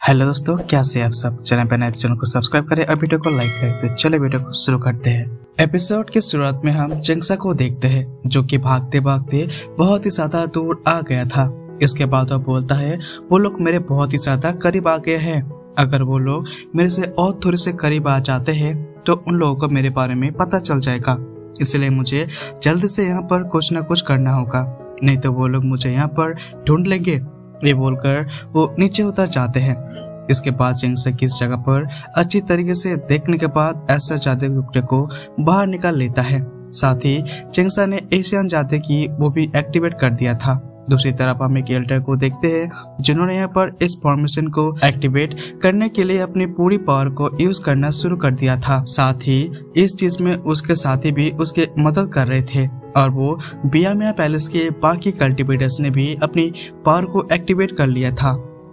Hello दोस्तों, कैसे आप सब। चैनल पर नए चैनल को सब्सक्राइब करें और वीडियो को लाइक करें। तो चले वीडियो को शुरू करते हैं। एपिसोड की शुरुआत में हम चेंगसा को देखते हैं, जो कि भागते भागते बहुत ही ज्यादा दूर आ गया था। इसके बाद वो बोलता है वो लोग मेरे बहुत ही ज्यादा करीब आ गए हैं। अगर वो लोग मेरे से और थोड़े से करीब आ जाते हैं तो उन लोगों को मेरे बारे में पता चल जाएगा। इसलिए मुझे जल्दी से यहाँ पर कुछ न कुछ करना होगा, नहीं तो वो लोग मुझे यहाँ पर ढूंढ लेंगे। ये बोलकर वो नीचे उतर जाते हैं। इसके बाद चेंगसा की इस जगह पर अच्छी तरीके से देखने के बाद ऐसा जादू टुकड़े को बाहर निकाल लेता है। साथ ही चेंगसा ने एशियन जादू की वो भी एक्टिवेट कर दिया था। दूसरी तरफ हम एक एल्डर को देखते हैं जिन्होंने यहाँ पर इस फॉर्मेशन को एक्टिवेट करने के लिए अपनी पूरी पावर को यूज करना शुरू कर दिया था। साथ ही इस चीज में उसके साथी भी उसके मदद कर रहे थे और वो बियामिया पैलेस के बाकी कल्टिवेटर्स ने भी अपनी पावर को एक्टिवेट कर लिया था।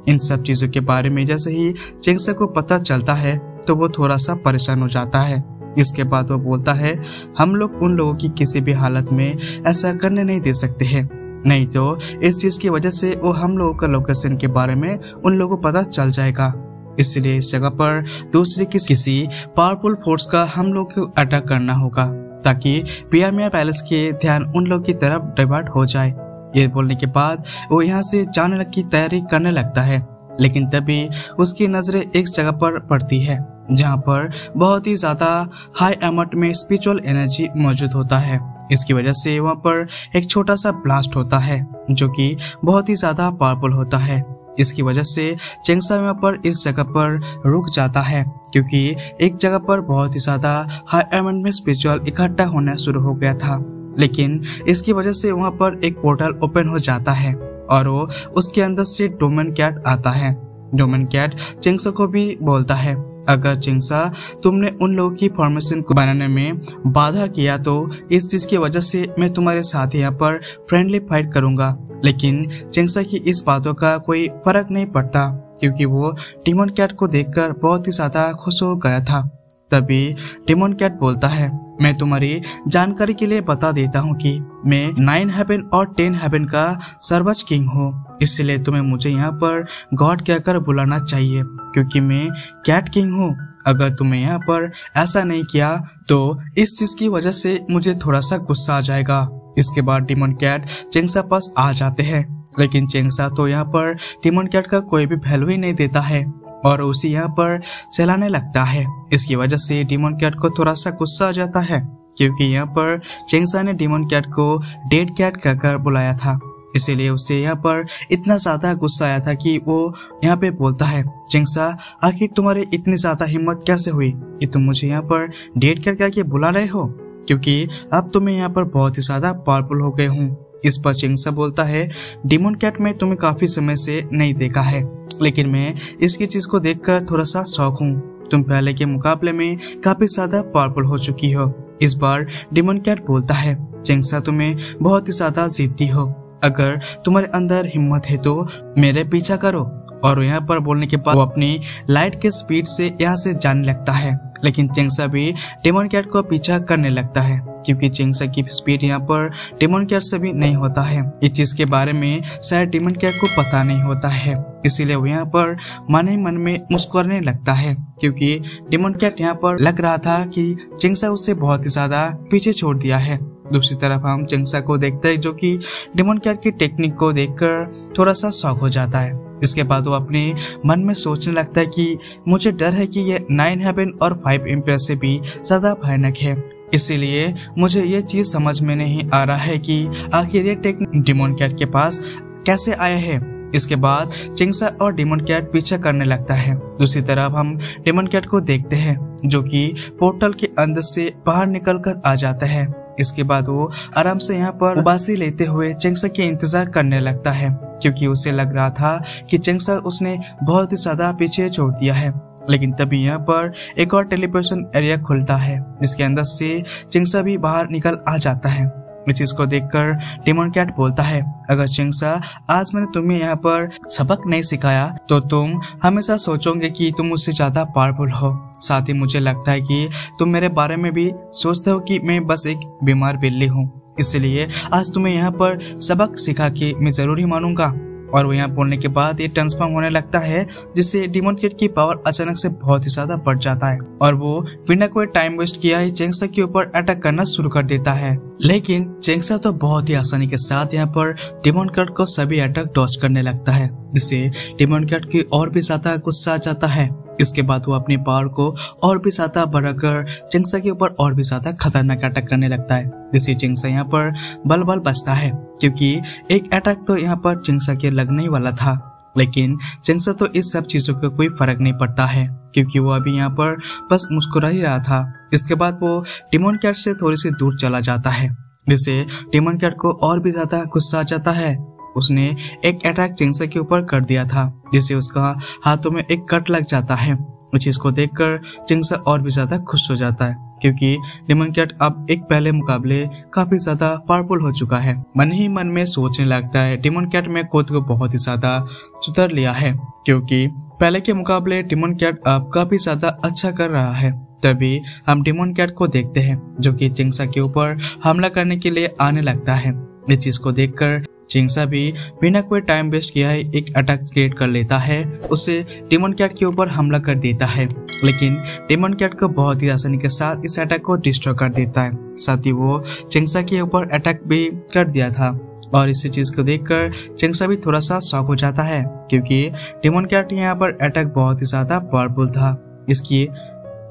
इन सब चीजों के बारे में जैसे ही चेंगसा को पता चलता है तो वो थोड़ा सा परेशान हो जाता है। इसके बाद वो बोलता है हम लोग उन लोगों की किसी भी हालत में ऐसा करने नहीं दे सकते हैं, नहीं तो इस चीज की वजह से वो हम लोगों का लोकेशन के बारे में उन लोगों को पता चल जाएगा। इसलिए इस जगह पर दूसरी किसी पावरफुल फोर्स का हम लोग को अटैक करना होगा ताकि बियामिया पैलेस के ध्यान उन लोगों की तरफ डाइवर्ट हो जाए। ये बोलने के बाद वो यहाँ से जाने की तैयारी करने लगता है, लेकिन तभी उसकी नजरें एक जगह पर पड़ती है जहाँ पर बहुत ही ज्यादा हाई अमाउंट में स्पिरिचुअल एनर्जी मौजूद होता है। इसकी वजह से वहाँ पर एक छोटा सा ब्लास्ट होता है जो कि बहुत ही ज्यादा पावरफुल होता है। इसकी वजह से चेंगसा वहाँ पर इस जगह पर रुक जाता है क्योंकि एक जगह पर बहुत ही ज्यादा हाई अमाउंट में स्पिरिचुअल इकट्ठा होना शुरू हो गया था। लेकिन इसकी वजह से वहाँ पर एक पोर्टल ओपन हो जाता है और वो उसके अंदर से डोमेन कैट आता है। डोमेन कैट चेंगसा को भी बोलता है अगर चेंगसा तुमने उन लोगों की फॉर्मेशन को बनाने में बाधा किया तो इस चीज की वजह से मैं तुम्हारे साथ यहाँ पर फ्रेंडली फाइट करूंगा। लेकिन चेंगसा की इस बातों का कोई फर्क नहीं पड़ता क्योंकि वो डेमन कैट को देखकर बहुत ही ज्यादा खुश हो गया था। तभी डेमन कैट बोलता है मैं तुम्हारी जानकारी के लिए बता देता हूँ कि मैं 9 हेवन और 10 हेवन का सर्वोच्च किंग हूँ, इसलिए तुम्हें मुझे यहाँ पर गॉड कहकर बुलाना चाहिए क्योंकि मैं कैट किंग हूँ। अगर तुम्हें यहाँ पर ऐसा नहीं किया तो इस चीज की वजह से मुझे थोड़ा सा गुस्सा आ जाएगा। इसके बाद डेमन कैट चेंगसा पास आ जाते हैं, लेकिन चेंगसा तो यहाँ पर डेमन कैट का कोई भी वैल्यू ही नहीं देता है और उसी यहाँ पर चलाने लगता है। इसकी वजह से डेमन कैट को थोड़ा सा गुस्सा आ जाता है क्योंकि यहाँ पर चेंगसा ने डेमन कैट को डेड कैट कहकर बुलाया था। इसीलिए उसे यहाँ पर इतना ज्यादा गुस्सा आया था कि वो यहाँ पे बोलता है चेंगसा आखिर तुम्हारी इतनी ज्यादा हिम्मत कैसे हुई कि तुम मुझे यहाँ पर डेड कैट कह के बुला रहे हो, क्योंकि अब तो मैं यहाँ पर बहुत ही ज्यादा पावरफुल हो गए हूँ। इस पर चेंगसा बोलता है डेमन कैट में तुम्हें काफी समय से नहीं देखा है, लेकिन मैं इसकी चीज को देखकर थोड़ा सा शौक हूँ। तुम पहले के मुकाबले में काफी ज्यादा पावरफुल हो चुकी हो। इस बार डेमन कैट बोलता है चेंगसा तुम्हें बहुत ही ज्यादा जिद्दी हो, अगर तुम्हारे अंदर हिम्मत है तो मेरे पीछा करो। और यहाँ पर बोलने के बाद वो अपनी लाइट के स्पीड से यहाँ से जाने लगता है, लेकिन चेंगसा भी डेमन कैट को पीछा करने लगता है क्योंकि चेंगसा की स्पीड यहाँ पर डेमन कैट से भी नहीं होता है। इस चीज के बारे में शायद डेमन कैट को पता नहीं होता है, इसीलिए वो यहाँ पर मन ही मन में मुस्कुराने लगता है क्योंकि डेमन कैट यहाँ पर लग रहा था कि चेंगसा उसे बहुत ही ज्यादा पीछे छोड़ दिया है। दूसरी तरफ हम चेंगसा को देखते हैं जो कि डेमन कैट की टेक्निक को देखकर थोड़ा सा शॉक हो जाता है। इसके बाद वो अपने मन में सोचने लगता है कि मुझे डर है कि ये 9 हेवन और 5 एम्पायर से भी ज्यादा भयानक है, इसीलिए मुझे ये चीज समझ में नहीं आ रहा है कि आखिर ये टेक्निक डेमन कैट के पास कैसे आया है। इसके बाद चेंगसा और डेमन कैट पीछा करने लगता है। दूसरी तरफ हम डेमन कैट को देखते हैं जो कि पोर्टल के अंदर से बाहर निकल कर आ जाता है। इसके बाद वो आराम से यहाँ पर उबासी लेते हुए चेंगसा के इंतजार करने लगता है क्योंकि उसे लग रहा था कि चेंगसा उसने बहुत ही ज्यादा पीछे छोड़ दिया है। लेकिन तभी यहाँ पर एक और टेलीपोर्टेशन एरिया खुलता है जिसके अंदर से चेंगसा भी बाहर निकल आ जाता है। इस चीज को देखकर डेमन कैट बोलता है अगर चेंगसा आज मैंने तुम्हें यहाँ पर सबक नहीं सिखाया तो तुम हमेशा सोचोगे कि तुम मुझसे ज्यादा पावरफुल हो। साथ ही मुझे लगता है कि तुम मेरे बारे में भी सोचते हो कि मैं बस एक बीमार बिल्ली हूँ, इसलिए आज तुम्हें यहाँ पर सबक सिखा के मैं जरूरी मानूंगा। और वो यहाँ बोलने के बाद ये ट्रांसफॉर्म होने लगता है, जिससे डिमन कैट की पावर अचानक से बहुत ही ज्यादा बढ़ जाता है और वो बिना कोई टाइम वेस्ट किया ही चेंगसा के ऊपर अटैक करना शुरू कर देता है। लेकिन चेंगसा तो बहुत ही आसानी के साथ यहाँ पर डिमन कैट को सभी अटैक डॉज करने लगता है, जिससे डिमन कैट की और भी ज्यादा गुस्सा आ जाता है। इसके बाद वो अपनी पावर को और भी ज्यादा बढ़ाकर चेंगसा के ऊपर और भी ज्यादा खतरनाक अटैक करने लगता है, जिससे चेंगसा यहाँ पर बल बचता है, क्योंकि एक अटैक तो यहाँ पर चेंगसा के लगने ही वाला था। लेकिन चेंगसा तो इस सब चीजों का कोई फर्क नहीं पड़ता है, क्योंकि वो अभी यहाँ पर बस मुस्कुरा ही रहा था। इसके बाद वो डिमन कैट से थोड़ी सी दूर चला जाता है, जिससे डिमन कैट को और भी ज्यादा गुस्सा आ जाता है। उसने एक अटैक चेंगसा के ऊपर कर दिया था, जिससे उसका हाथों में एक कट लग जाता है। इस चीज को देखकर चेंगसा और भी ज्यादा खुश हो जाता है, क्योंकि डिमन कैट अब एक पहले मुकाबले काफी ज्यादा पावरफुल हो चुका है। मन ही मन में सोचने लगता है डिमन कैट में खुद को बहुत ही ज्यादा सुधार लिया है, क्योंकि पहले के मुकाबले डिमन कैट अब काफी ज्यादा अच्छा कर रहा है। तभी हम डिमन कैट को देखते हैं, जो कि चेंगसा के ऊपर हमला करने के लिए आने लगता है। इस चीज को देखकर चेंगसा भी बिना कोई टाइम वेस्ट किया है एक अटैक क्रिएट कर लेता है, उससे डिमन कैट के ऊपर हमला कर देता है। लेकिन डिमन कैट को बहुत ही आसानी के साथ इस अटैक को डिस्ट्रॉय कर देता है। साथ ही वो चेंगसा के ऊपर अटैक भी कर दिया था और इसी चीज को देखकर चेंगसा भी थोड़ा सा शॉक हो जाता है, क्योंकि डिमन कैट यहाँ पर अटैक बहुत ही ज्यादा पावरफुल था।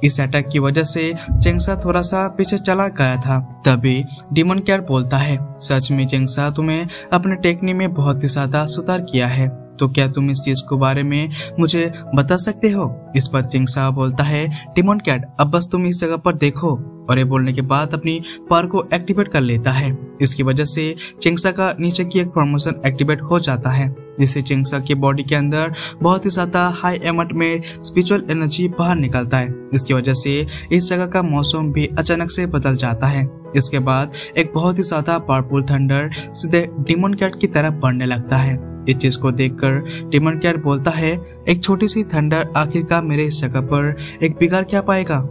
इस अटैक की वजह से चेंगसा थोड़ा सा पीछे चला गया था। तभी डिमन कैट बोलता है, सच में चेंगसा, तुम्हें अपने टेक्निक में बहुत ही ज्यादा सुधार किया है, तो क्या तुम इस चीज के बारे में मुझे बता सकते हो? इस पर चेंगसा बोलता है, डिमन कैट, अब बस तुम इस जगह पर देखो। और ये बोलने के बाद अपनी पावर को एक्टिवेट कर लेता है। इसकी वजह से चेंगसा का नीचे की एक फॉर्मेशन एक्टिवेट हो जाता है, जिससे चेंगसा की बॉडी के अंदर बहुत ही ज्यादा हाई अमाउंट में स्पिरिचुअल एनर्जी बाहर निकलता है। इसकी वजह से इस जगह का मौसम भी अचानक से बदल जाता है। इसके बाद एक बहुत ही ज्यादा पावरफुल थंडर सीधे डिमन कैट की तरफ बढ़ने लगता है। इस चीज को देखकर डिमन कैट बोलता है, एक छोटी सी थंडर आखिरकार मेरे इस जगह पर एक बिगाड़ क्या पाएगा?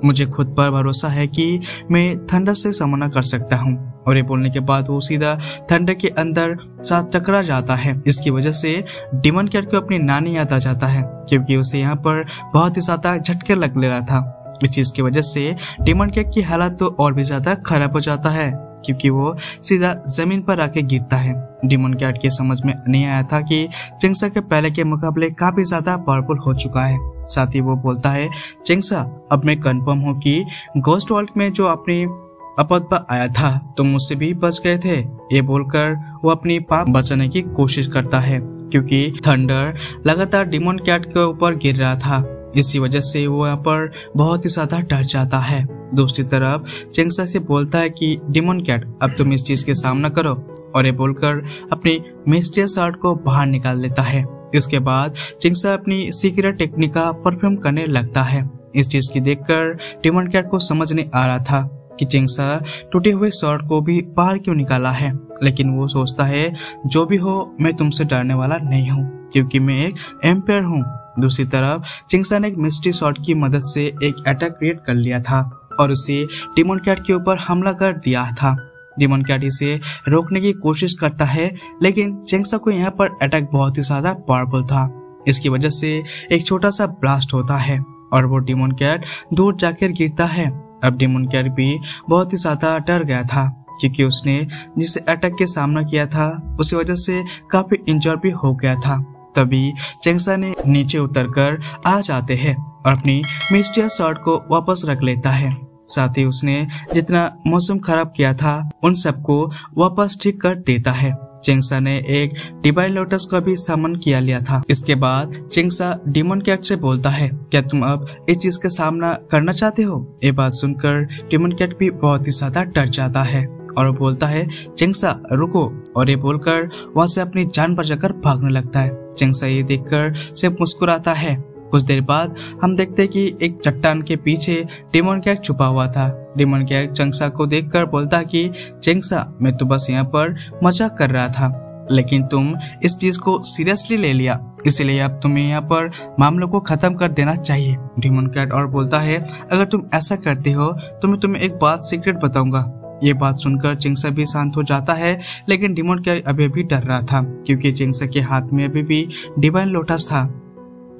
मुझे खुद पर भरोसा है कि मैं थंडर से सामना कर सकता हूँ। और ये बोलने के बाद वो सीधा थंडर के अंदर साथ टकरा जाता है। इसकी वजह से डिमन कैट को अपनी नानी याद आ जाता है, क्योंकि उसे यहाँ पर बहुत ही ज्यादा झटके लग ले रहा था। इस चीज की वजह से डिमन कैट की हालत तो और भी ज्यादा खराब हो जाता है, क्योंकि वो सीधा जमीन पर आके गिरता है। डिमन कैट के समझ में नहीं आया था कि चेंगसा के पहले के मुकाबले काफी ज्यादा पावरफुल हो चुका है। साथ ही वो बोलता है, चेंगसा, अब मैं कंफर्म हूँ कि घोस्ट वर्ल्ड में जो अपनी आपद पर आया था तुम मुझसे भी बच गए थे। ये बोलकर वो अपनी पाप बचाने की कोशिश करता है, क्योंकि थंडर लगातार डिमन कैट के ऊपर गिर रहा था। इसी वजह से वो यहाँ पर बहुत ही ज्यादा डर जाता है। दूसरी तरफ चेंगसा से बोलता है कि डिमन कैट, अब तुम इस चीज के सामना करो। और ये बोलकर अपनी मिस्टीरियस आर्ट को बाहर निकाल लेता है। इसके बाद चेंगसा अपनी सीक्रेट टेक्निक का परफॉर्म करने लगता है। इस चीज की देखकर डिमन कैट को समझ नहीं आ रहा था कि चेंगसा टूटे हुए स्वॉर्ड को भी बाहर क्यों निकाला है, लेकिन वो सोचता है, जो भी हो मैं तुमसे डरने वाला नहीं हूँ, क्योंकि मैं एक एम्पायर हूँ। दूसरी तरफ चेंगसा ने एक मिस्ट्री शॉट की मदद से एक अटैक क्रिएट कर लिया था और उसे डिमन कैट के ऊपर हमला कर दिया था। डिमन कैट इसे रोकने की कोशिश करता है, लेकिन चेंगसा को यहाँ पर अटैक बहुत ही ज्यादा पावरफुल था। इसकी वजह से एक छोटा सा ब्लास्ट होता है और वो डिमन कैट दूर जाकर गिरता है। अब डिमन कैट भी बहुत ही ज्यादा डर गया था, क्योंकि उसने जिस अटैक के सामना किया था उसी वजह से काफी इंजर भी हो गया था। तभी चेंगसा ने नीचे उतरकर आ जाते हैं और अपनी मिस्टीरियस शॉट को वापस रख लेता है। साथ ही उसने जितना मौसम खराब किया था उन सबको वापस ठीक कर देता है। चेंगसा ने एक डिवाइन लोटस को भी समन किया लिया था। इसके बाद चेंगसा डिमन कैट से बोलता है, क्या तुम अब इस चीज का सामना करना चाहते हो? ये बात सुनकर डिमन कैट भी बहुत ही ज्यादा डर जाता है और वो बोलता है, चेंगसा रुको। और ये बोलकर वहां से अपनी जान बचाकर भागने लगता है। चेंगसा ये देखकर सिर्फ मुस्कुराता है। कुछ देर बाद हम देखते हैं कि एक चट्टान के पीछे डिमन कैट छुपा हुआ था। डिमन कैट चेंगसा को देखकर बोलता कि चेंगसा, मैं तो बस यहाँ पर मजाक कर रहा था, लेकिन तुम इस चीज को सीरियसली ले लिया, इसलिए अब तुम्हें यहाँ पर मामलों को खत्म कर देना चाहिए। डिमन कैट और बोलता है, अगर तुम ऐसा करते हो तो मैं तुम्हें एक बात सीक्रेट बताऊंगा। ये बात सुनकर चिंगसा भी शांत हो जाता है, लेकिन डिमोन कैट अभी भी डर रहा था क्योंकि चिंगसा के हाथ में अभी भी डिवाइन लोटस था।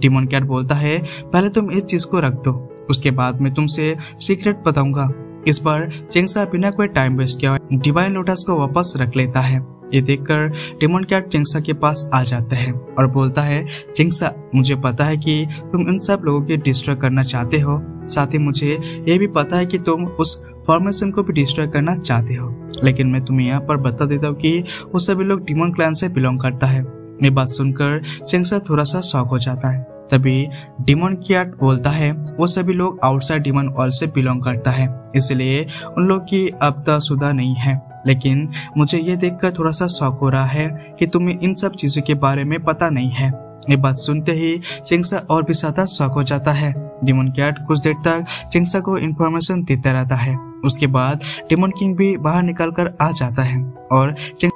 डिमोन कैट बोलता है, पहले तुम इस चीज को रख दो, उसके बाद मैं तुमसे सीक्रेट बताऊंगा। इस बार चिंगसा बिना कोई टाइम वेस्ट किया डिवाइन लोटस को वापस रख लेता है। ये देखकर डिमोन कैट चिंगसा के पास आ जाता है और बोलता है, चिंगसा मुझे पता है कि तुम इन सब लोगों को डिस्ट्रॉय करना चाहते हो, साथ ही मुझे ये भी पता है कि तुम उस फॉर्मेशन को भी डिस्ट्रॉय करना चाहते हो, लेकिन मैं तुम्हें यहाँ पर बता देता हूँ कि वो सभी लोग डिमोन क्लैन से बिलोंग करता है। ये बात सुनकर चिंगसा थोड़ा सा शॉक हो जाता है। तभी डिमोन कैट बोलता है, वो सभी लोग आउटसाइड डिमोन वर्ल्ड से बिलोंग करता है, इसलिए उन लोग की आपदाशुदा नहीं है। लेकिन मुझे ये देखकर थोड़ा सा शौक हो रहा है कि तुम्हें इन सब चीजों के बारे में पता नहीं है। ये बात सुनते ही चिंगसा और भी ज्यादा शौक हो जाता है। डिमोन कैट कुछ देर तक चिंगसा को इन्फॉर्मेशन देता रहता है। उसके बाद डिमोन किंग भी बाहर निकलकर आ जाता है और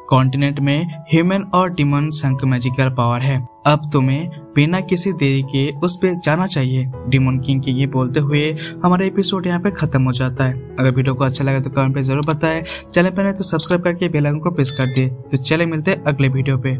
कॉन्टिनेंट में ह्यूमन और डिमोन संक मैजिकल पावर है, अब तुम्हें बिना किसी देरी के उस पे जाना चाहिए। डिमोन किंग के ये बोलते हुए हमारा एपिसोड यहाँ पे खत्म हो जाता है। अगर वीडियो को अच्छा लगा तो कमेंट पे जरूर बताएं, चैनल पर नहीं तो सब्सक्राइब करके बेल आइकन को प्रेस कर दे। तो चले मिलते हैं अगले वीडियो पे।